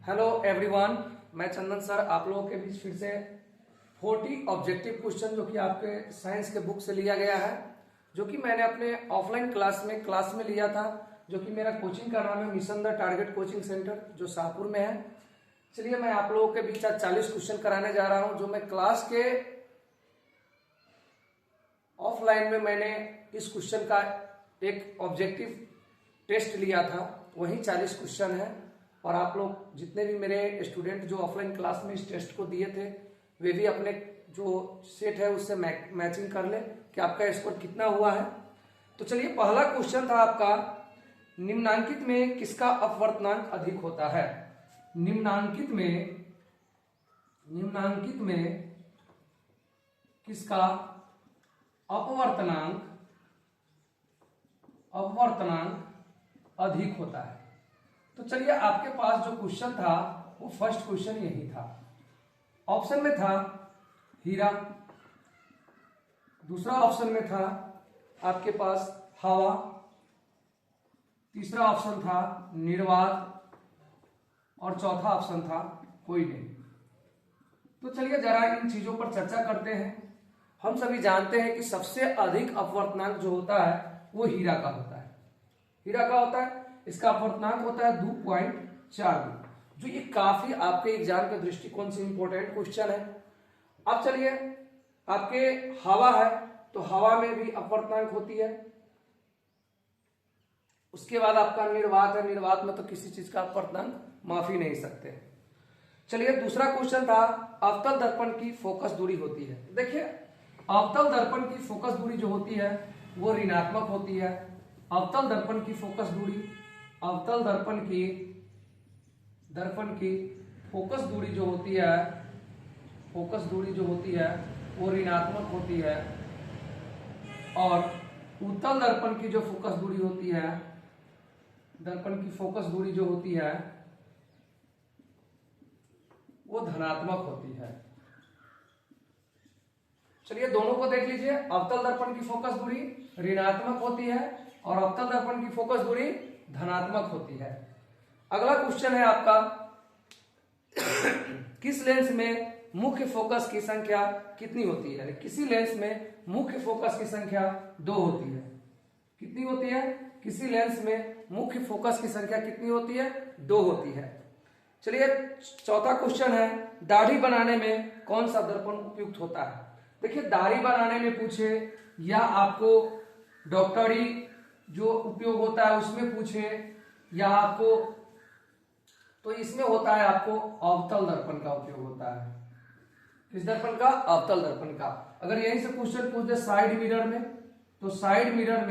Hello everyone, मैं चंदन sir आप लोगों के बीच फिर से 40 ऑब्जेक्टिव क्वेश्चन जो कि आपके साइंस के बुक से लिया गया है, जो कि मैंने अपने ऑफलाइन क्लास में लिया था, जो कि मेरा कोचिंग का नाम है mission the target coaching centre, जो शाहपुर में है। चलिए मैं आप लोगों के बीच आज 40 क्वेश्चन कराने जा रहा हूं, जो मैं क्लास के ऑफलाइन में मैंने इस क्वेश्चन का एक ऑब्जेक्टिव टेस्ट लिया था, वही 40 क्वेश्चन है। और आप लोग जितने भी मेरे स्टूडेंट जो ऑफलाइन क्लास में इस टेस्ट को दिए थे, वे भी अपने जो सेट है उससे मैचिंग कर ले कि आपका स्कोर कितना हुआ है। तो चलिए, पहला क्वेश्चन था आपका, निम्नांकित में किसका अपवर्तनांक अधिक होता है। निम्नांकित में किसका अपवर्तनांक अधिक होता है। तो चलिए, आपके पास जो क्वेश्चन था वो फर्स्ट क्वेश्चन यही था। ऑप्शन में था हीरा, दूसरा ऑप्शन में था आपके पास हवा, तीसरा ऑप्शन था निर्वात और चौथा ऑप्शन था कोई नहीं। तो चलिए जरा इन चीजों पर चर्चा करते हैं। हम सभी जानते हैं कि सबसे अधिक अपवर्तनांक जो होता है वो हीरा का होता है। हीरा का होता है, इसका अपवर्तनांक होता है 2.42, जो ये काफी आपके एग्जाम के दृष्टिकोण से इंपॉर्टेंट क्वेश्चन है। अब चलिए, आपके हवा है तो हवा में भी अपवर्तनांक होती है। उसके बाद आपका निर्वात है, निर्वात में तो किसी चीज का अपवर्तनांक माफ ही नहीं सकते। चलिए, दूसरा क्वेश्चन था अवतल दर्पण की फोकस दूरी होती है। देखिए, अवतल दर्पण की फोकस दूरी जो होती है वो ऋणात्मक होती है। अवतल दर्पण की फोकस दूरी, अवतल दर्पण की फोकस दूरी जो होती है, फोकस दूरी जो होती है वो ऋणात्मक होती है। और उत्तल दर्पण की जो फोकस दूरी होती है, दर्पण की फोकस दूरी जो होती है वो धनात्मक होती है। चलिए दोनों को देख लीजिए, अवतल दर्पण की फोकस दूरी ऋणात्मक होती है और अवतल दर्पण की फोकस दूरी धनात्मक होती है। अगला क्वेश्चन है आपका, किस लेंस में मुख्य फोकस की संख्या कितनी होती है। किसी लेंस में मुख्य फोकस की संख्या 2 होती है। कितनी होती है? किसी लेंस में मुख्य फोकस की संख्या कितनी होती है? 2 होती है। चलिए, चौथा क्वेश्चन है, दाढ़ी बनाने में कौन सा दर्पण उपयुक्त होता है। देखिए, दाढ़ी बनाने में पूछे या आपको डॉक्टरी जो उपयोग होता है उसमें पूछे, या आपको तो इसमें होता है आपको अवतल दर्पण का उपयोग होता है। किस दर्पण का? अवतल दर्पण का। अगर यहीं से क्वेश्चन पूछ दे साइड मिरर में, तो साइड मिरर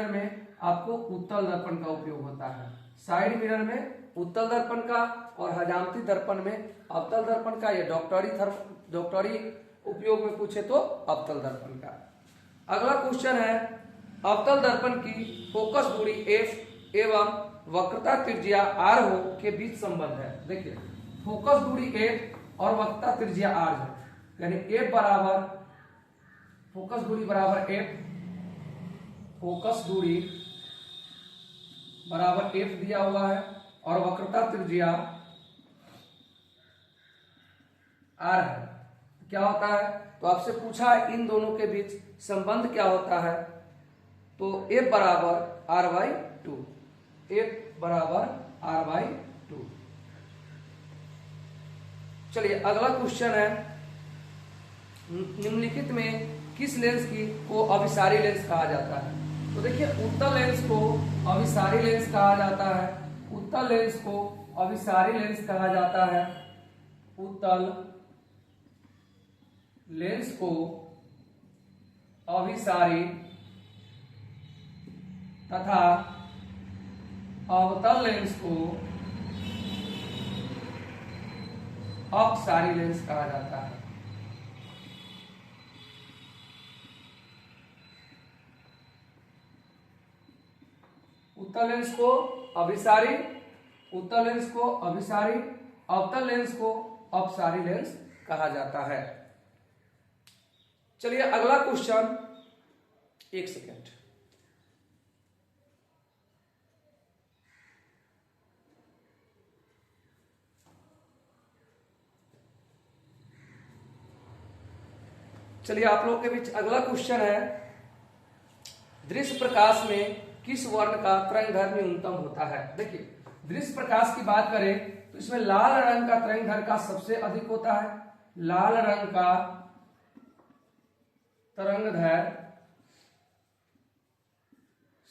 में आपको उत्तल दर्पण का उपयोग होता है। साइड मिरर में उत्तल दर्पण का और हजामती दर्पण में अवतल दर्पण का, या डॉक्टरी उपयोग में पूछे तो अवतल दर्पण का। अगला क्वेश्चन है, अवतल दर्पण की फोकस दूरी f एवं वक्रता त्रिज्या r हो के बीच संबंध है। देखिए, फोकस दूरी f और वक्रता त्रिज्या r है, यानी f बराबर फोकस दूरी बराबर f, फोकस दूरी बराबर f दिया हुआ है और वक्रता त्रिज्या r है। क्या होता है? तो आपसे पूछा है इन दोनों के बीच संबंध क्या होता है, तो f बराबर r/2, f बराबर r/2। चलिए, अगला क्वेश्चन है, निम्नलिखित में किस लेंस को अभिसारी लेंस कहा जाता है। तो देखिए, उत्तल लेंस को अभिसारी लेंस कहा जाता है। उत्तल लेंस को अभिसारी लेंस कहा जाता है। उत्तल लेंस को अभिसारी तथा अवतल लेंस को अपसारी लेंस कहा जाता है। उत्तल लेंस को अभिसारी, उत्तल लेंस को अभिसारी, अवतल लेंस को अपसारी लेंस कहा जाता है। चलिए अगला क्वेश्चन, एक सेकेंड, चलिए आप लोगों के बीच अगला क्वेश्चन है, दृश्य प्रकाश में किस वर्ण का तरंगदैर्घ्य न्यूनतम होता है। देखिए दृश्य प्रकाश की बात करें तो इसमें लाल रंग का तरंगदैर्घ्य का सबसे अधिक होता है, लाल रंग का तरंगदैर्घ्य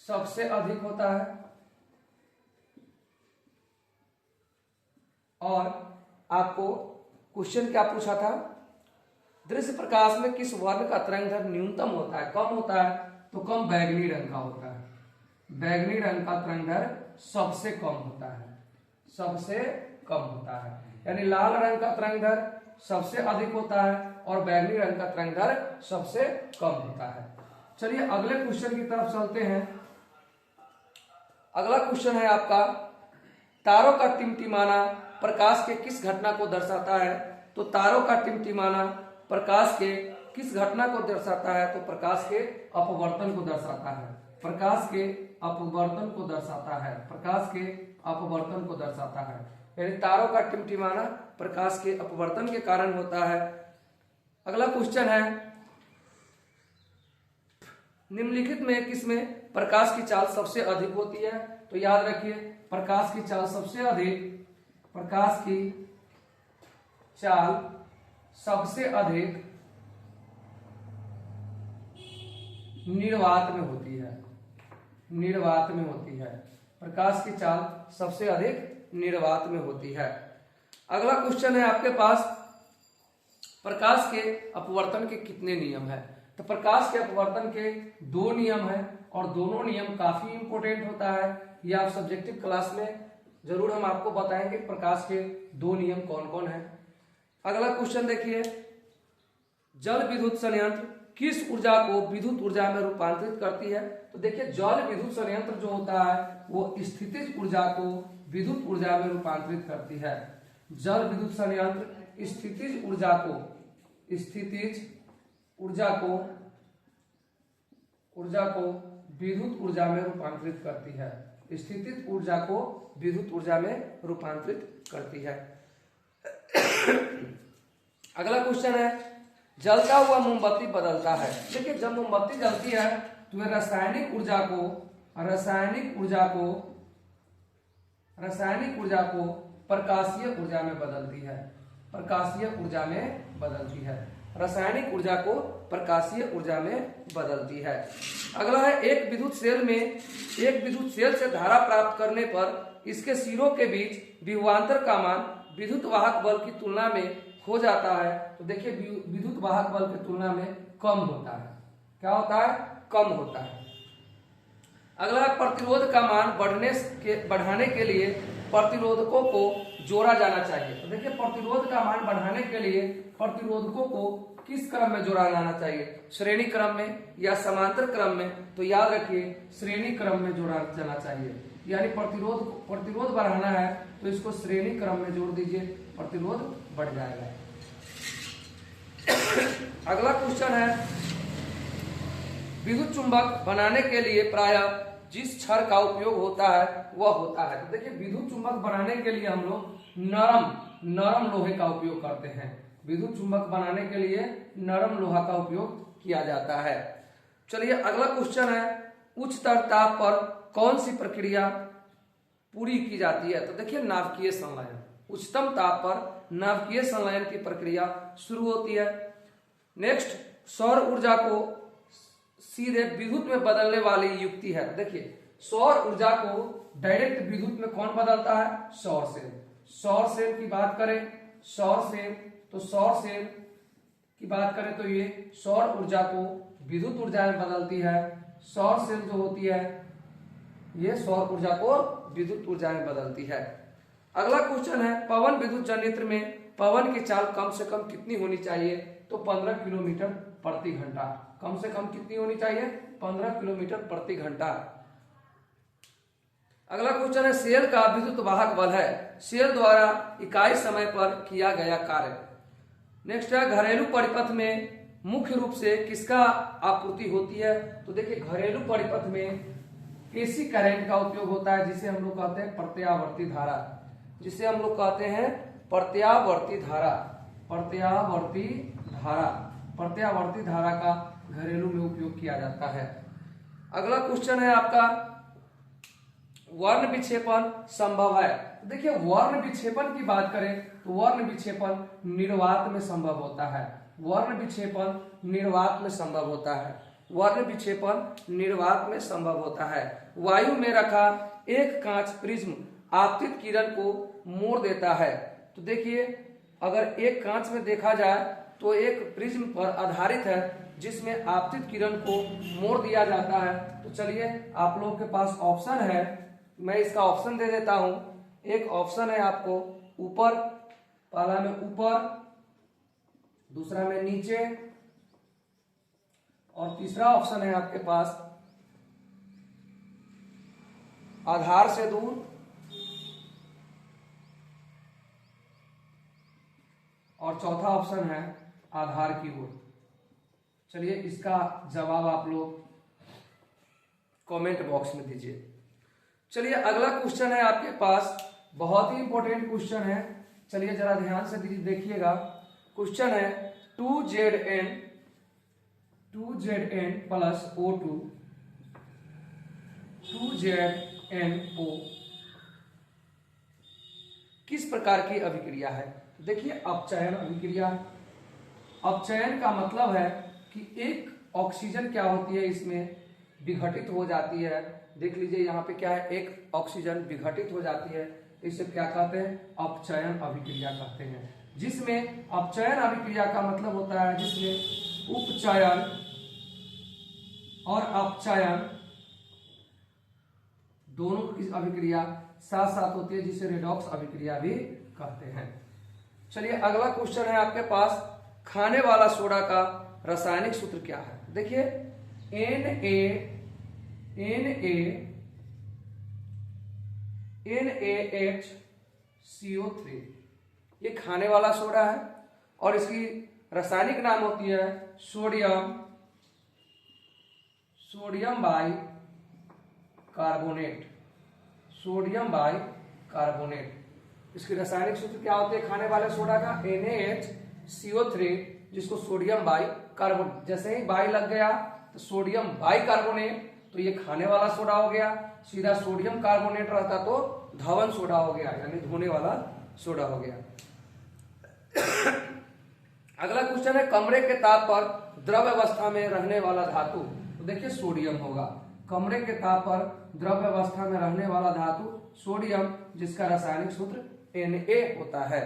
सबसे अधिक होता है। और आपको क्वेश्चन क्या पूछा था, दृश्य प्रकाश में किस वर्ण का तरंगदैर्घ्य न्यूनतम होता है, कम होता है, तो कम बैगनी रंग का होता है। बैगनी रंग का तरंगदैर्घ्य सबसे कम होता है, सबसे कम होता है। यानी लाल रंग का तरंगदैर्घ्य सबसे अधिक होता है और बैगनी रंग का तरंगदैर्घ्य सबसे कम होता है। चलिए अगले क्वेश्चन की तरफ चलते हैं। अगला क्वेश्चन है आपका, तारों का टिमटिमाना प्रकाश के किस घटना को दर्शाता है। तो तारों का टिमटिमाना प्रकाश के किस घटना को दर्शाता है, तो प्रकाश के अपवर्तन को दर्शाता है, प्रकाश के अपवर्तन को दर्शाता है, प्रकाश के अपवर्तन को दर्शाता है। यानी तारों का टिमटिमाना प्रकाश के अपवर्तन के कारण होता है। अगला क्वेश्चन है, निम्नलिखित में किसमें प्रकाश की चाल सबसे अधिक होती है। तो याद रखिए प्रकाश की चाल सबसे अधिक, प्रकाश की चाल सबसे अधिक निर्वात में होती है, निर्वात में होती है। प्रकाश की चाल सबसे अधिक निर्वात में होती है। अगला क्वेश्चन है आपके पास, प्रकाश के अपवर्तन के कितने नियम है। तो प्रकाश के अपवर्तन के 2 नियम है और दोनों नियम काफी इंपॉर्टेंट होता है। ये आप सब्जेक्टिव क्लास में जरूर हम आपको बताएंगे प्रकाश के 2 नियम कौन कौन है। अगला क्वेश्चन देखिए, जल विद्युत संयंत्र किस ऊर्जा को विद्युत ऊर्जा में रूपांतरित करती है। तो देखिए जल विद्युत संयंत्र जो होता है वो स्थितिज ऊर्जा को विद्युत ऊर्जा में रूपांतरित करती है। जल विद्युत संयंत्र स्थितिज ऊर्जा को, स्थितिज ऊर्जा को विद्युत ऊर्जा में रूपांतरित करती है, स्थितिज ऊर्जा को विद्युत ऊर्जा में रूपांतरित करती है। अगला क्वेश्चन है, जलता हुआ मोमबत्ती बदलता है। देखिए जब मोमबत्ती जलती है तो वह रासायनिक ऊर्जा को प्रकाशीय ऊर्जा में बदलती है, प्रकाशीय ऊर्जा में बदलती है, रासायनिक ऊर्जा को प्रकाशीय ऊर्जा में बदलती है। अगला है, एक विद्युत सेल से धारा प्राप्त करने पर इसके सिरों के बीच विभवांतर का मान विद्युत वाहक बल की तुलना में हो जाता है। तो देखिए विद्युत वाहक बल की तुलना में कम होता है। क्या होता है? कम होता है। अगला है, प्रतिरोध का मान बढ़ाने के लिए प्रतिरोधकों को जोड़ा जाना चाहिए। तो देखिए प्रतिरोध का मान बढ़ाने के लिए प्रतिरोधकों को किस क्रम में जोड़ा जाना चाहिए, श्रेणी क्रम में या समांतर क्रम में। तो याद रखिए श्रेणी क्रम में जोड़ा जाना चाहिए। यानी प्रतिरोध बढ़ाना है तो इसको श्रेणी क्रम में जोड़ दीजिए, प्रतिरोध बढ़ जाएगा। अगला क्वेश्चन है, विद्युत चुंबक बनाने के लिए प्रायः जिस क्षण का उपयोग होता है वह होता है। तो देखिए विद्युत चुंबक बनाने के लिए हम लोग नरम लोहे का उपयोग करते हैं। विद्युत चुंबक बनाने के लिए नरम लोहा का उपयोग किया जाता है। चलिए अगला क्वेश्चन है, उच्चतर ताप पर कौन सी प्रक्रिया पूरी की जाती है। तो देखिए नाभिकीय संलयन, उच्चतम ताप पर नाभिकीय संलयन की प्रक्रिया शुरू होती है। नेक्स्ट, सौर ऊर्जा को सीधे विद्युत में बदलने वाली युक्ति है। देखिए सौर ऊर्जा को डायरेक्ट विद्युत में कौन बदलता है, सौर सेल। सौर सेल की बात करें, सौर सेल की बात करें तो ये सौर ऊर्जा को विद्युत ऊर्जा में बदलती है। सौर सेल जो होती है ये सौर ऊर्जा को विद्युत ऊर्जा में बदलती है। अगला क्वेश्चन है, पवन विद्युत जनरेटर में पवन की चाल कम से कम कितनी होनी चाहिए। तो 15 किलोमीटर प्रति घंटा। कम से कम कितनी होनी चाहिए, 15 किलोमीटर प्रति घंटा। अगला क्वेश्चन है, सेल का विद्युत वाहक बल है सेल द्वारा इकाई समय पर किया गया कार्य। नेक्स्ट है, घरेलू परिपथ में मुख्य रूप से किसका आपूर्ति होती है। तो देखिए घरेलू परिपथ में एसी करंट का उपयोग होता है, जिसे हम लोग कहते हैं प्रत्यावर्ती धारा, जिसे हम लोग कहते हैं प्रत्यावर्ती धारा, प्रत्यावर्ती धारा, प्रत्यावर्ती धारा का घरेलू में उपयोग किया जाता है। अगला क्वेश्चन है आपका, वर्ण विक्षेपण संभव है। देखिए वर्ण विक्षेपण की बात करें तो वर्ण विक्षेपण निर्वात में संभव होता है। वर्ण विक्षेपण निर्वात में संभव होता है। वर्ण विक्षेपण निर्वात में संभव होता है। वायु में रखा एक कांच प्रिज्म आपतित किरण को मोड़ देता है। तो देखिए अगर एक कांच में देखा जाए तो एक प्रिज्म पर आधारित है जिसमें आपतित किरण को मोड़ दिया जाता है। तो चलिए आप लोगों के पास ऑप्शन है, मैं इसका ऑप्शन दे देता हूं। एक ऑप्शन है आपको ऊपर, पहला में ऊपर, दूसरा में नीचे, और तीसरा ऑप्शन है आपके पास आधार से दूर, और चौथा ऑप्शन है आधार की ओर। चलिए इसका जवाब आप लोग कमेंट बॉक्स में दीजिए। चलिए अगला क्वेश्चन है आपके पास, बहुत ही इंपॉर्टेंट क्वेश्चन है। चलिए जरा ध्यान से देखिएगा। क्वेश्चन है 2Zn प्लस O2 2ZnO किस प्रकार की अभिक्रिया है। देखिए अपचयन अभिक्रिया। अपचयन का मतलब है कि एक ऑक्सीजन क्या होती है इसमें विघटित हो जाती है। देख लीजिए यहाँ पे क्या है, एक ऑक्सीजन विघटित हो जाती है, इसे क्या कहते हैं, अपचयन अभिक्रिया कहते हैं। जिसमें अपचयन अभिक्रिया का मतलब होता है जिसमें उपचयन और अपचयन दोनों की अभिक्रिया साथ साथ होती है, जिसे रेडॉक्स अभिक्रिया भी कहते हैं। चलिए अगला क्वेश्चन है आपके पास, खाने वाला सोडा का रासायनिक सूत्र क्या है। देखिए NaHCO3 ये खाने वाला सोडा है और इसकी रासायनिक नाम होती है सोडियम बाइकार्बोनेट। इसकी रासायनिक सूत्र क्या होती है खाने वाले सोडा का, NaHCO3 जिसको सोडियम बाइकार्बोनेट, जैसे ही बाई लग गया तो सोडियम बाइकार्बोनेट, तो ये खाने वाला सोडा हो गया। सीधा सोडियम कार्बोनेट रहता तो धवन सोडा हो गया, यानी धोने वाला सोडा हो गया। अगला क्वेश्चन है, कमरे के ताप पर द्रव अवस्था में रहने वाला धातु। तो देखिए सोडियम होगा। कमरे के ताप पर द्रव अवस्था में रहने वाला धातु सोडियम, जिसका रासायनिक सूत्र Na होता है।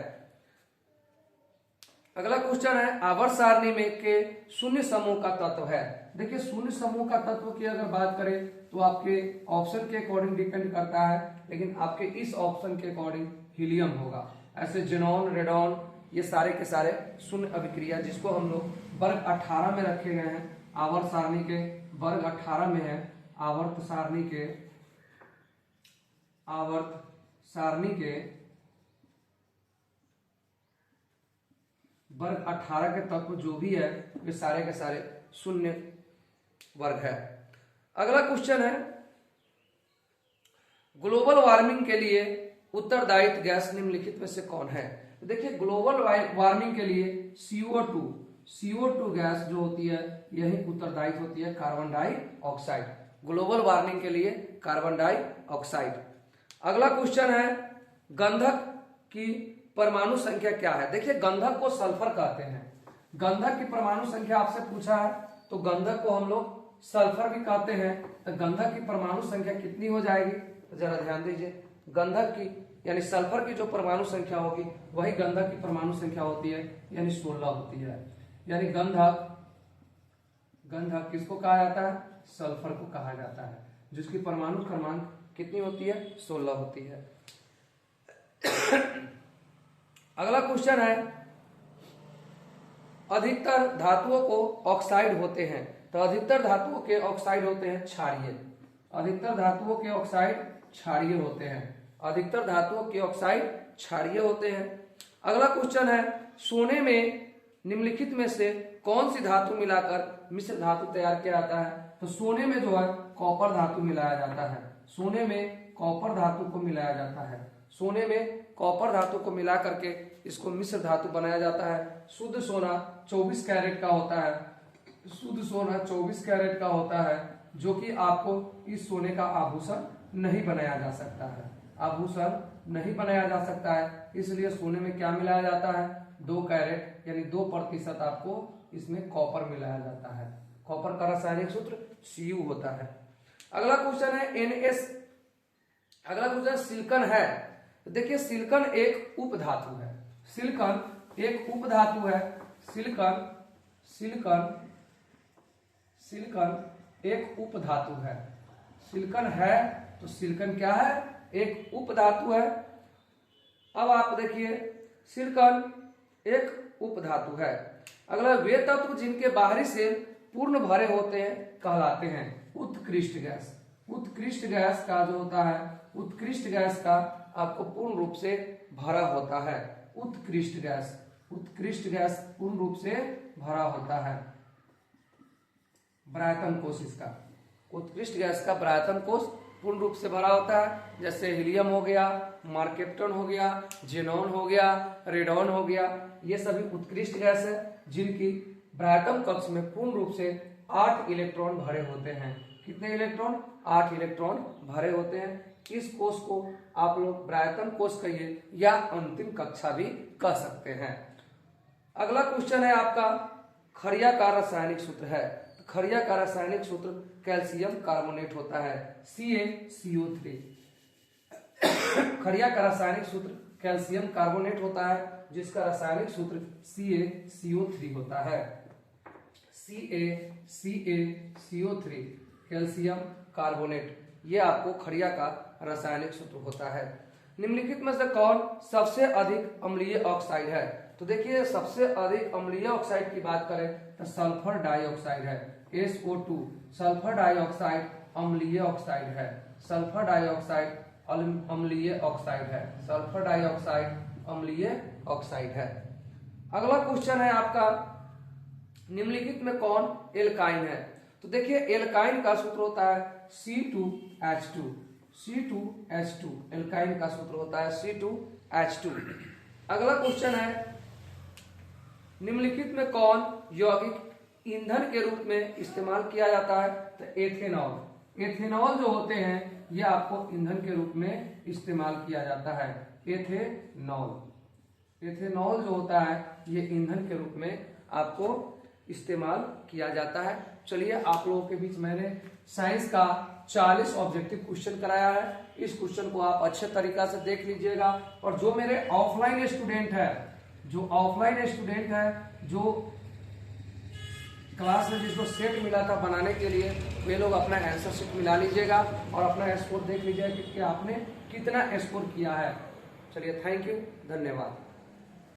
अगला क्वेश्चन है, आवर्त सारणी में के शून्य समूह का तत्व है। देखिए शून्य समूह का तत्व की अगर बात करें तो आपके ऑप्शन के अकॉर्डिंग डिपेंड करता है, लेकिन आपके इस ऑप्शन के अकॉर्डिंग हीलियम होगा। ऐसे जेनॉन, रेडॉन, ये सारे के सारे शून्य अभिक्रिया जिसको हम लोग वर्ग 18 में रखे गए हैं। आवर्त सारणी के वर्ग 18 में है। आवर्त सारणी के वर्ग 18 के तत्व जो भी है वे सारे के सारे शून्य वर्ग है। अगला क्वेश्चन है, ग्लोबल वार्मिंग के लिए उत्तरदायित्व गैस निम्नलिखित में से कौन है। तो देखिए ग्लोबल वार्मिंग के लिए CO2 गैस जो होती है यही उत्तरदायित्व होती है, कार्बन डाइऑक्साइड। ग्लोबल वार्मिंग के लिए कार्बन डाइऑक्साइड। अगला क्वेश्चन है, गंधक की परमाणु संख्या क्या है। देखिए गंधक को सल्फर कहते हैं। गंधक की परमाणु संख्या आपसे पूछा है तो गंधक को हम लोग सल्फर भी कहते हैं। तो गंधक की परमाणु संख्या कितनी हो जाएगी, तो जरा ध्यान दीजिए। गंधक की यानी सल्फर की जो परमाणु संख्या होगी वही गंधक की परमाणु संख्या होती है, यानी 16 होती है। यानी गंधक किसको कहा जाता है, सल्फर को कहा जाता है, जिसकी परमाणु क्रमांक कितनी होती है, 16 होती है। अगला क्वेश्चन है, अधिकतर धातुओं को ऑक्साइड होते हैं। तो अधिकतर धातुओं के ऑक्साइड होते हैं क्षारीय। अधिकतर धातुओं के ऑक्साइड क्षारीय होते हैं। अधिकतर धातुओं के ऑक्साइड क्षारीय होते हैं। अगला क्वेश्चन है, सोने में निम्नलिखित में से कौन सी धातु मिलाकर मिश्र धातु तैयार किया जाता है। तो सोने में जो है कॉपर धातु मिलाया जाता है। सोने में कॉपर धातु को मिलाया जाता है। सोने में कॉपर धातु को मिला करके इसको मिश्र धातु बनाया जाता है। शुद्ध सोना 24 कैरेट का होता है, शुद्ध सोना 24 कैरेट का होता है, जो कि आपको इस सोने का आभूषण नहीं बनाया जा सकता है, आभूषण नहीं बनाया जा सकता है। इसलिए सोने में क्या मिलाया जाता है, 2 कैरेट यानी 2% आपको इसमें कॉपर मिलाया जाता है। कॉपर का रासायनिक सूत्र Cu होता है। अगला क्वेश्चन है NS, अगला क्वेश्चन सिलिकॉन है। तो देखिए सिलिकॉन एक उप धातु है, सिलिकॉन एक उप धातु है, सिलिकॉन सिलिकॉन सिलिकॉन एक उप धातु है। सिलिकॉन है तो सिलिकॉन क्या है, एक उप धातु है। अब आप देखिए सिलिकॉन एक उप धातु है। अगला वे तत्व जिनके बाहरी सेल पूर्ण भरे होते हैं कहलाते हैं उत्कृष्ट गैस। उत्कृष्ट गैस का जो होता है, उत्कृष्ट गैस का आपको पूर्ण रूप से भरा होता है। उत्कृष्ट गैस, उत्कृष्ट गैस पूर्ण रूप से भरा होता है। ब्रायटन कोश इसका, उत्कृष्ट गैस का ब्रायटन कोश पूर्ण रूप से भरा होता है। जैसे हीलियम हो गया, मार्केप्टन हो गया, जेनॉन हो गया, रेडॉन हो गया, ये सभी उत्कृष्ट गैस है जिनकी ब्रायटन कक्ष में पूर्ण रूप से 8 इलेक्ट्रॉन भरे होते हैं। कितने इलेक्ट्रॉन, 8 इलेक्ट्रॉन भरे होते हैं। इस कोश को आप लोग ब्रायटन कोश कहिए या अंतिम कक्षा भी कह सकते हैं। अगला क्वेश्चन है आपका खरिया का रासायनिक सूत्र है। खरिया का रासायनिक सूत्र कैल्शियम कार्बोनेट होता है, CaCO3। खरिया का रासायनिक सूत्र कैल्शियम कार्बोनेट होता है, जिसका रासायनिक सूत्र CaCO3 होता है। CaCO3 कैल्शियम कार्बोनेट, ये आपको खरिया का रासायनिक सूत्र होता है। निम्नलिखित में से कौन सबसे अधिक अम्लीय ऑक्साइड है? तो देखिए सबसे अधिक अम्लीय ऑक्साइड की बात करें तो सल्फर डाइऑक्साइड है, SO2। सल्फर डाइऑक्साइड अम्लीय ऑक्साइड है, सल्फर डाइऑक्साइड अम्लीय ऑक्साइड है, सल्फर डाइऑक्साइड अम्लीय ऑक्साइड है। अगला क्वेश्चन है आपका निम्नलिखित में कौन एल्काइन है? तो देखिए एल्काइन का सूत्र होता है C2H2, C2H2 एल्काइन का सूत्र होता है C2H2। अगला क्वेश्चन है निम्नलिखित में कौन यौगिक ईंधन के रूप में इस्तेमाल किया जाता है? तो एथेनॉल। एथेनॉल जो होते हैं ये आपको ईंधन के रूप में इस्तेमाल किया जाता है। एथेनॉल, एथेनॉल जो होता है ये ईंधन के रूप में आपको इस्तेमाल किया जाता है। चलिए आप लोगों के बीच मैंने साइंस का 40 ऑब्जेक्टिव क्वेश्चन कराया है। इस क्वेश्चन को आप अच्छे तरीका से देख लीजिएगा। और जो मेरे ऑफलाइन स्टूडेंट है, जो ऑफलाइन स्टूडेंट है, जो क्लास में जिसको सेट मिला था बनाने के लिए, वे लोग अपना आंसर शीट मिला लीजिएगा और अपना स्कोर देख लीजिएगा कि आपने कितना स्कोर किया है। चलिए थैंक यू, धन्यवाद।